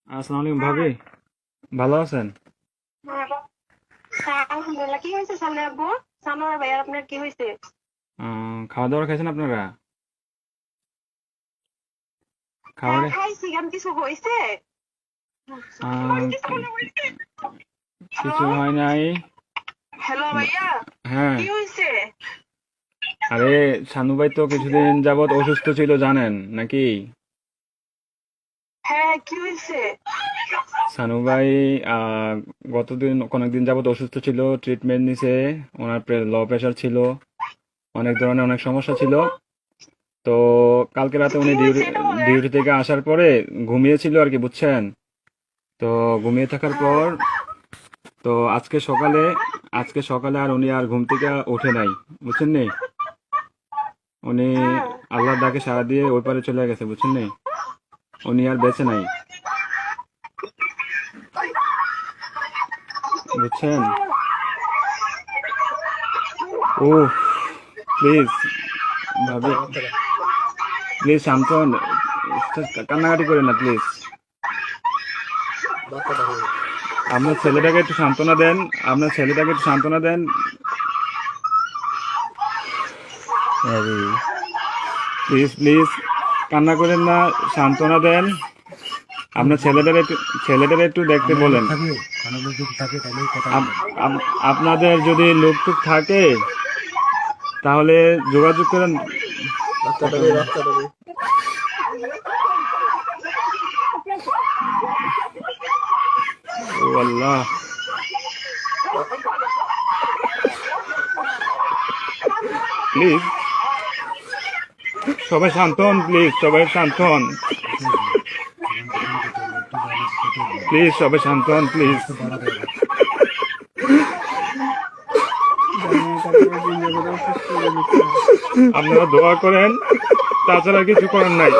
আসসালামু আলাইকুম ভাবি, ভালো আছেন? হ্যাঁ, আলহামদুলিল্লাহ। কি হয়েছে সামনে আব্বু? সানোয়ার ভাই আর আপনার কি হয়েছে? খাওয়া দাওয়া খাইছেন আপনারা? হ্যাঁ খাবারে খাইছি, কেন কিছু হয়েছে? আহ, কিছু হয় নাই। হ্যালো ভাইয়া, হ্যাঁ, কি হয়েছে? আরে শানু ভাই তো কিছুদিন যাবত অসুস্থ ছিল জানেন নাকি? হ্যাঁ, কি হয়েছে? শানু ভাই আহ, অনেকদিন যাবত অসুস্থ ছিল, ট্রিটমেন্ট নিছে। ওনার লো প্রেশার ছিল, অনেক ধরনের অনেক সমস্যা ছিল। তো কালকে রাতে উনি কি হয়েছে এটা বলেন। ডিউটি থেকে আসার পরে ঘুমিয়েছিল আর কি, বুঝছেন? তো ঘুমিয়ে থাকার হ্যাঁ। পর তো আজকে সকালে আর উনি আর ঘুম থেকে ওঠে নাই, বুঝছেন নি? উনি হ্যাঁ। আল্লাহর ডাকে সাড়া দিয়ে ওই পারে চলে গেছে, বুঝছেন নি? উনি আর বেঁচে নাই, বুঝছেন? ও, প্লিজ ভাবি, প্লিজ শান্ত হন, কান্নাকাটি করেন না প্লিজ। আপনার ছেলেটাকে একটু সান্ত্বনা দেন, আপনার ছেলেটাকে একটু সান্ত্বনা দেন। প্লিজ প্লিজ, কান্না করেন না, সান্ত্বনা দেন। আপনার ছেলেটার একটু দেখতে বলেন। আপনাদের যদি লোক টুক থাকে তাহলে যোগাযোগ করেন। ও আল্লাহ, প্লিজ সবাই শান্ত হন, প্লিজ সবাই শান্ত হন, প্লিজ সবাই শান্ত হন, প্লিজ। আপনারা দোয়া করেন, তাছাড়া কিছু করার নাই।